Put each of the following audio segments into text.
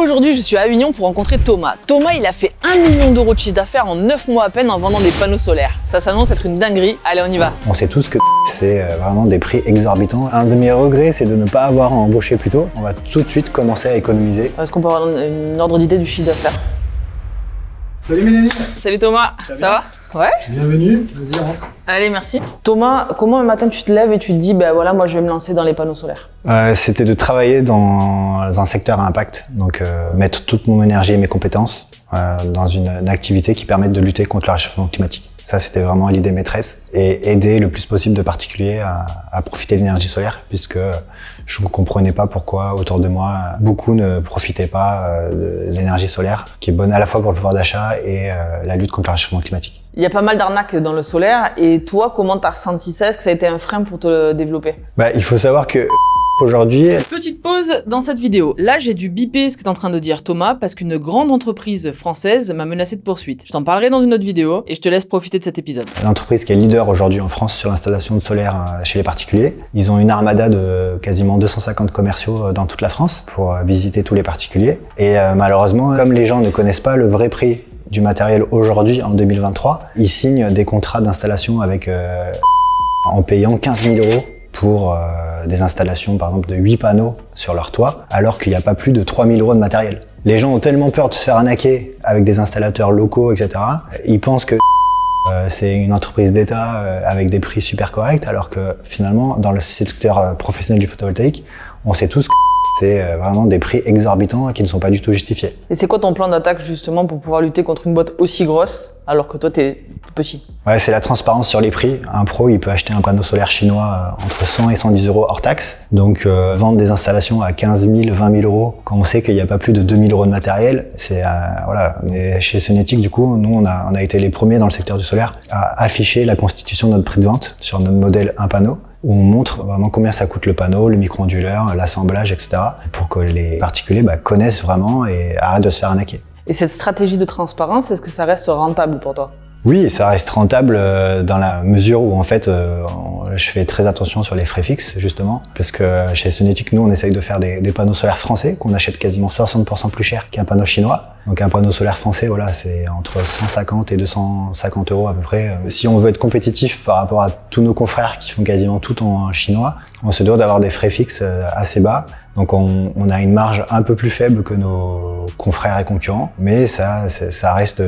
Aujourd'hui, je suis à Avignon pour rencontrer Thomas. Thomas, il a fait 1 million d'euros de chiffre d'affaires en 9 mois à peine en vendant des panneaux solaires. Ça s'annonce être une dinguerie. Allez, on y va. On sait tous que c'est vraiment des prix exorbitants. Un de mes regrets, c'est de ne pas avoir embauché plus tôt. On va tout de suite commencer à économiser. Est-ce qu'on peut avoir une ordre d'idée du chiffre d'affaires? Salut Mélanie. Salut Thomas, ça va? Ouais. Bienvenue, vas-y rentre. Allez, merci. Thomas, comment un matin tu te lèves et tu te dis, ben voilà, moi je vais me lancer dans les panneaux solaires? C'était de travailler dans un secteur à impact, donc mettre toute mon énergie et mes compétences dans une activité qui permette de lutter contre le réchauffement climatique. Ça, c'était vraiment l'idée maîtresse, et aider le plus possible de particuliers à profiter de l'énergie solaire, puisque je ne comprenais pas pourquoi autour de moi, beaucoup ne profitaient pas de l'énergie solaire, qui est bonne à la fois pour le pouvoir d'achat et la lutte contre le réchauffement climatique. Il y a pas mal d'arnaques dans le solaire, et toi, comment t'as ressenti ça? Est-ce que ça a été un frein pour te développer? Il faut savoir que aujourd'hui... Petite pause dans cette vidéo. Là, j'ai dû biper ce que t'es en train de dire, Thomas, parce qu'une grande entreprise française m'a menacé de poursuite. Je t'en parlerai dans une autre vidéo, et je te laisse profiter de cet épisode. L'entreprise qui est leader aujourd'hui en France sur l'installation de solaire chez les particuliers. Ils ont une armada de quasiment 250 commerciaux dans toute la France pour visiter tous les particuliers. Et malheureusement, comme les gens ne connaissent pas le vrai prix du matériel aujourd'hui, en 2023, ils signent des contrats d'installation avec en payant 15 000 € pour des installations par exemple de 8 panneaux sur leur toit, alors qu'il n'y a pas plus de 3 000 € de matériel. Les gens ont tellement peur de se faire arnaquer avec des installateurs locaux, etc. Ils pensent que c'est une entreprise d'État avec des prix super corrects, alors que finalement, dans le secteur professionnel du photovoltaïque, on sait tous que c'est vraiment des prix exorbitants qui ne sont pas du tout justifiés. Et c'est quoi ton plan d'attaque justement pour pouvoir lutter contre une boîte aussi grosse alors que toi t'es petit? Ouais, c'est la transparence sur les prix. Un pro, il peut acheter un panneau solaire chinois entre 100 et 110 € hors taxe. Donc vendre des installations à 15 000, 20 000 € quand on sait qu'il n'y a pas plus de 2 000 € de matériel, c'est voilà. Mais chez Sonetic, du coup, nous on a été les premiers dans le secteur du solaire à afficher la constitution de notre prix de vente sur notre modèle un panneau, où on montre vraiment combien ça coûte le panneau, le micro-onduleur, l'assemblage, etc. pour que les particuliers connaissent vraiment et arrêtent de se faire arnaquer. Et cette stratégie de transparence, est-ce que ça reste rentable pour toi? Oui, ça reste rentable dans la mesure où en fait je fais très attention sur les frais fixes justement, parce que chez Sonetic, nous on essaye de faire des panneaux solaires français qu'on achète quasiment 60% plus cher qu'un panneau chinois. Donc un panneau solaire français, voilà, c'est entre 150 et 250 € à peu près. Si on veut être compétitif par rapport à tous nos confrères qui font quasiment tout en chinois, on se doit d'avoir des frais fixes assez bas. Donc on a une marge un peu plus faible que nos confrères et concurrents, mais ça reste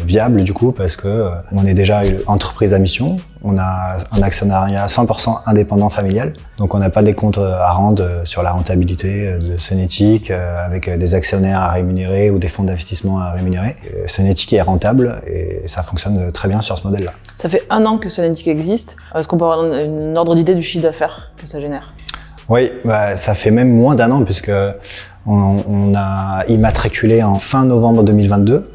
viable du coup, parce que on est déjà une entreprise à mission, on a un actionnariat 100% indépendant familial, donc on n'a pas des comptes à rendre sur la rentabilité de Sonetic avec des actionnaires à rémunérer ou des fonds d'investissement à rémunérer. Sonetic est rentable et ça fonctionne très bien sur ce modèle-là. Ça fait 1 an que Sonetic existe. Est-ce qu'on peut avoir une ordre d'idée du chiffre d'affaires que ça génère? Oui, ça fait même moins d'1 an, puisque on a immatriculé en fin novembre 2022.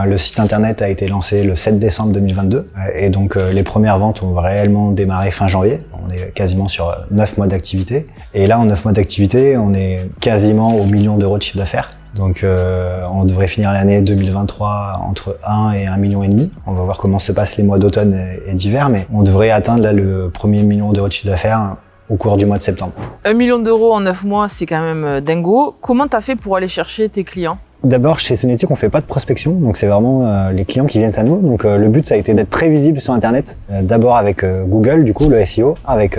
Le site internet a été lancé le 7 décembre 2022, et donc les premières ventes ont réellement démarré fin janvier. On est quasiment sur 9 mois d'activité. Et là, en 9 mois d'activité, on est quasiment au million d'euros de chiffre d'affaires. Donc on devrait finir l'année 2023 entre 1 et 1,5 million. On va voir comment se passent les mois d'automne et d'hiver, mais on devrait atteindre là, le premier million d'euros de chiffre d'affaires au cours du mois de septembre. 1 million d'euros en 9 mois, c'est quand même dingo. Comment t'as fait pour aller chercher tes clients? D'abord, chez Sonetic, on fait pas de prospection, donc c'est vraiment les clients qui viennent à nous. Donc le but, ça a été d'être très visible sur Internet. D'abord avec Google, du coup, le SEO, avec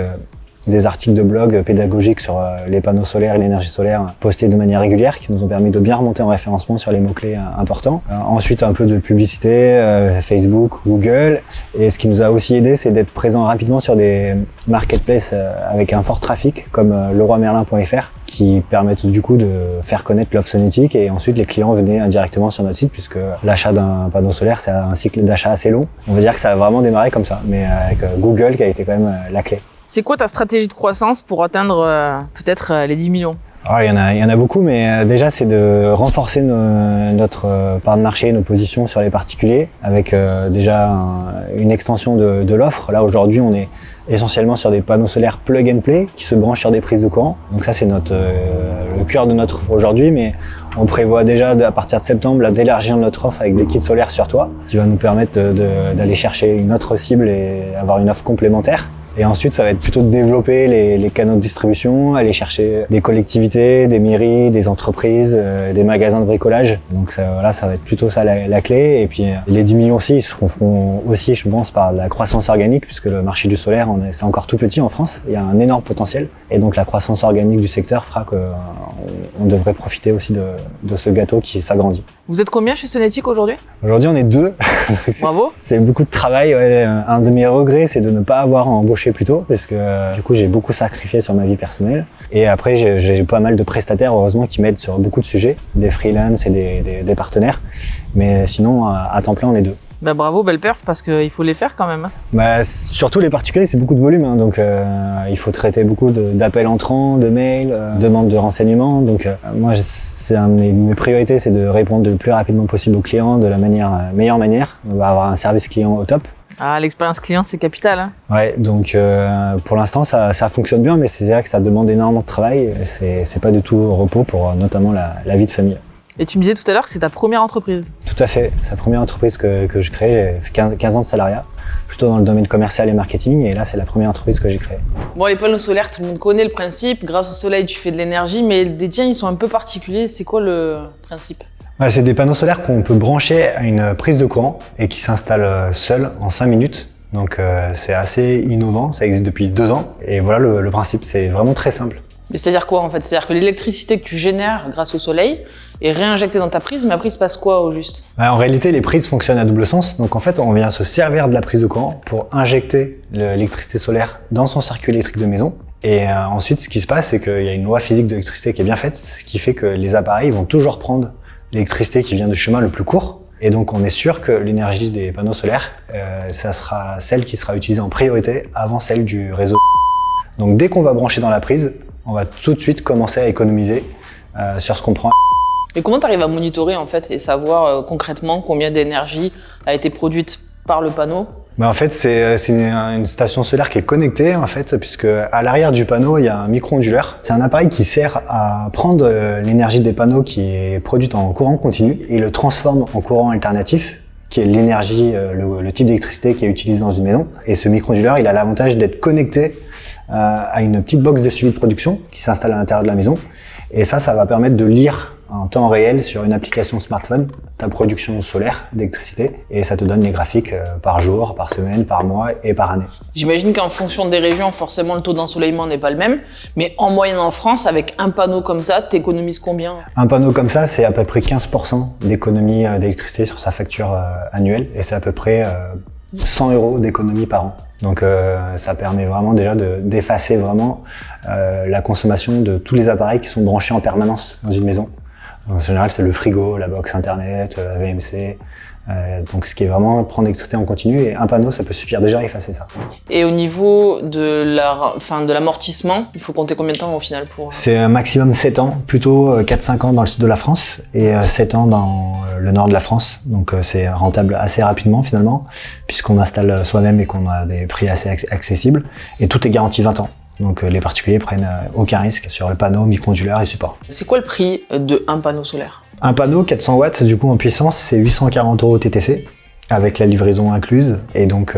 des articles de blog pédagogiques sur les panneaux solaires et l'énergie solaire postés de manière régulière, qui nous ont permis de bien remonter en référencement sur les mots-clés importants. Ensuite, un peu de publicité, Facebook, Google. Et ce qui nous a aussi aidé, c'est d'être présent rapidement sur des marketplaces avec un fort trafic, comme leroymerlin.fr, qui permettent du coup de faire connaître l'offre Sonetic, et ensuite les clients venaient indirectement sur notre site, puisque l'achat d'un panneau solaire, c'est un cycle d'achat assez long. On va dire que ça a vraiment démarré comme ça, mais avec Google qui a été quand même la clé. C'est quoi ta stratégie de croissance pour atteindre peut-être les 10 millions? Il y en a beaucoup, mais déjà c'est de renforcer notre part de marché, nos positions sur les particuliers, avec déjà une extension de l'offre. Là aujourd'hui, on est essentiellement sur des panneaux solaires plug and play qui se branchent sur des prises de courant. Donc ça, c'est le cœur de notre offre aujourd'hui, mais on prévoit déjà à partir de septembre d'élargir notre offre avec des kits solaires sur toit, qui va nous permettre d'aller chercher une autre cible et avoir une offre complémentaire. Et ensuite, ça va être plutôt de développer les canaux de distribution, aller chercher des collectivités, des mairies, des entreprises, des magasins de bricolage. Donc voilà, ça va être plutôt ça la clé. Et puis les 10 millions aussi, ils se feront aussi, je pense, par la croissance organique, puisque le marché du solaire, c'est encore tout petit en France. Il y a un énorme potentiel. Et donc la croissance organique du secteur fera qu'on devrait profiter aussi de ce gâteau qui s'agrandit. Vous êtes combien chez Sonetic aujourd'hui? Aujourd'hui, on est 2. Bravo. C'est beaucoup de travail. Ouais. Un de mes regrets, c'est de ne pas avoir embauché plus tôt, parce que du coup, j'ai beaucoup sacrifié sur ma vie personnelle. Et après, j'ai pas mal de prestataires, heureusement, qui m'aident sur beaucoup de sujets, des freelances et des partenaires. Mais sinon, à temps plein, on est 2. Bah bravo, belle perf, parce qu'il faut les faire quand même. Bah, surtout les particuliers, c'est beaucoup de volume, hein, donc il faut traiter beaucoup d'appels entrants, de mails, demandes de renseignements. Donc moi, c'est un de mes priorités, c'est de répondre le plus rapidement possible aux clients de la meilleure manière. On va avoir un service client au top. Ah, l'expérience client, c'est capital. Hein. Ouais, donc pour l'instant, ça fonctionne bien, mais c'est vrai que ça demande énormément de travail. C'est pas du tout repos pour notamment la vie de famille. Et tu me disais tout à l'heure que c'est ta première entreprise. Tout à fait, c'est la première entreprise que je crée. J'ai fait 15 ans de salariat, plutôt dans le domaine commercial et marketing, et là c'est la première entreprise que j'ai créée. Bon, les panneaux solaires, tout le monde connaît le principe. Grâce au soleil, tu fais de l'énergie, mais les tiens, ils sont un peu particuliers. C'est quoi le principe? Ouais, c'est des panneaux solaires qu'on peut brancher à une prise de courant et qui s'installent seuls en 5 minutes. Donc c'est assez innovant, ça existe depuis 2 ans. Et voilà le principe, c'est vraiment très simple. Mais c'est-à-dire quoi en fait? C'est-à-dire que l'électricité que tu génères grâce au soleil est réinjectée dans ta prise, mais après il se passe quoi au juste? En réalité, les prises fonctionnent à double sens. Donc en fait, on vient se servir de la prise de courant pour injecter l'électricité solaire dans son circuit électrique de maison. Et ensuite, ce qui se passe, c'est qu'il y a une loi physique de l'électricité qui est bien faite, ce qui fait que les appareils vont toujours prendre l'électricité qui vient du chemin le plus court. Et donc on est sûr que l'énergie des panneaux solaires, ça sera celle qui sera utilisée en priorité avant celle du réseau. Donc dès qu'on va brancher dans la prise, on va tout de suite commencer à économiser sur ce qu'on prend. Et comment tu arrives à monitorer en fait et savoir concrètement combien d'énergie a été produite par le panneau? En fait, c'est une station solaire qui est connectée en fait, puisque à l'arrière du panneau, il y a un micro-onduleur. C'est un appareil qui sert à prendre l'énergie des panneaux qui est produite en courant continu et le transforme en courant alternatif, qui est l'énergie, le type d'électricité qui est utilisé dans une maison. Et ce micro-onduleur, il a l'avantage d'être connecté à une petite box de suivi de production qui s'installe à l'intérieur de la maison. Et ça va permettre de lire en temps réel sur une application smartphone ta production solaire d'électricité et ça te donne les graphiques par jour, par semaine, par mois et par année. J'imagine qu'en fonction des régions, forcément le taux d'ensoleillement n'est pas le même, mais en moyenne en France, avec un panneau comme ça, t'économises combien? Un panneau comme ça, c'est à peu près 15% d'économie d'électricité sur sa facture annuelle et c'est à peu près 100 € d'économie par an. Donc ça permet vraiment déjà d'effacer vraiment la consommation de tous les appareils qui sont branchés en permanence dans une maison. En général, c'est le frigo, la box internet, la VMC. Donc ce qui est vraiment prendre l'électricité en continu et un panneau, ça peut suffire déjà à effacer ça. Et au niveau de l'amortissement, il faut compter combien de temps au final pour... C'est un maximum 7 ans, plutôt 4-5 ans dans le sud de la France et 7 ans dans le nord de la France. Donc c'est rentable assez rapidement finalement, puisqu'on installe soi-même et qu'on a des prix assez accessibles. Et tout est garanti 20 ans. Donc les particuliers prennent aucun risque sur le panneau, micro-onduleur et support. C'est quoi le prix de un panneau solaire? Un panneau 400 watts du coup en puissance, c'est 840 € TTC avec la livraison incluse. Et donc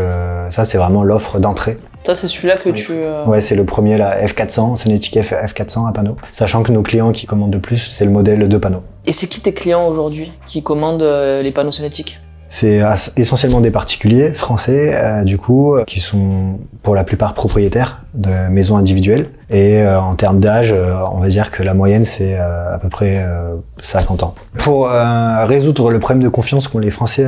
ça c'est vraiment l'offre d'entrée. Ça c'est celui-là que tu... Ouais, c'est le premier, la F400, Sonetic F400 à panneau. Sachant que nos clients qui commandent le plus, c'est le modèle de panneau. Et c'est qui tes clients aujourd'hui qui commandent les panneaux Sonetic? C'est essentiellement des particuliers français, du coup, qui sont pour la plupart propriétaires de maisons individuelles. Et en termes d'âge, on va dire que la moyenne, c'est à peu près 50 ans. Pour résoudre le problème de confiance qu'ont les Français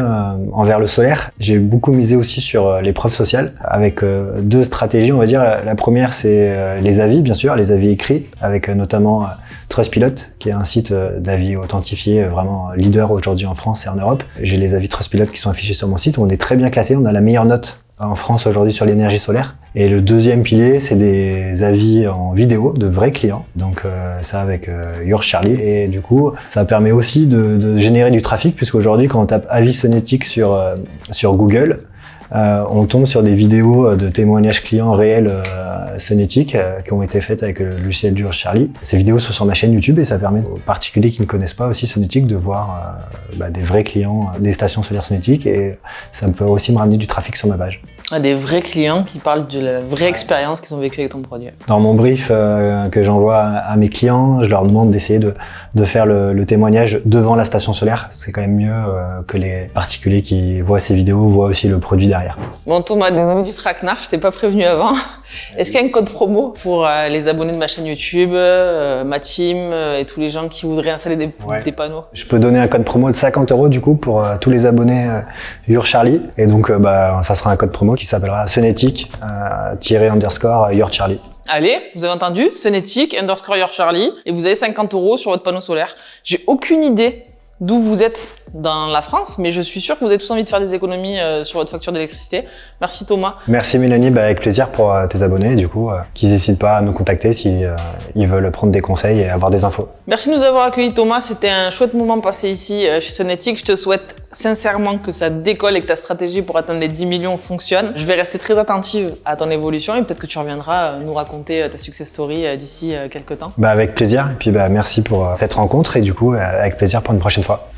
envers le solaire, j'ai beaucoup misé aussi sur les preuves sociales, avec 2 stratégies, on va dire. La première, c'est les avis, bien sûr, les avis écrits, avec notamment Trustpilot, qui est un site d'avis authentifié vraiment leader aujourd'hui en France et en Europe. J'ai les avis Trustpilot qui sont affichés sur mon site, où on est très bien classé, on a la meilleure note en France aujourd'hui sur l'énergie solaire. Et le deuxième pilier, c'est des avis en vidéo de vrais clients. Donc ça avec Yours Charlie. Et du coup, ça permet aussi de générer du trafic, puisqu'aujourd'hui, quand on tape avis Sonetic sur Google, on tombe sur des vidéos de témoignages clients réels Sonetic qui ont été faites avec le logiciel Yours Charlie. Ces vidéos sont sur ma chaîne YouTube et ça permet aux particuliers qui ne connaissent pas aussi Sonetic de voir des vrais clients des stations solaires Sonetic et ça peut aussi me ramener du trafic sur ma page. Des vrais clients qui parlent de la vraie expérience qu'ils ont vécue avec ton produit. Dans mon brief que j'envoie à mes clients, je leur demande d'essayer de faire le témoignage devant la station solaire. C'est quand même mieux que les particuliers qui voient ces vidéos voient aussi le produit derrière. Bon Thomas, désolé du traquenard, je t'ai pas prévenu avant. Est-ce qu'il y a un code promo pour les abonnés de ma chaîne YouTube, ma team et tous les gens qui voudraient installer des panneaux? Je peux donner un code promo de 50 € du coup pour tous les abonnés Your Charlie. Et donc ça sera un code promo qui s'appellera Sunetic _Your Charlie. Allez, vous avez entendu, Sunetic _Your Charlie et vous avez 50 € sur votre panneau solaire. J'ai aucune idée d'où vous êtes dans la France, mais je suis sûr que vous avez tous envie de faire des économies sur votre facture d'électricité. Merci Thomas. Merci Mélanie, avec plaisir pour tes abonnés, du coup, qu'ils n'hésitent pas à nous contacter si ils veulent prendre des conseils et avoir des infos. Merci de nous avoir accueillis Thomas, c'était un chouette moment passé ici chez Sunetic. Je te souhaite sincèrement que ça décolle et que ta stratégie pour atteindre les 10 millions fonctionne. Je vais rester très attentive à ton évolution et peut-être que tu reviendras nous raconter ta success story d'ici quelques temps. Avec plaisir, et puis merci pour cette rencontre et du coup, avec plaisir pour une prochaine fois.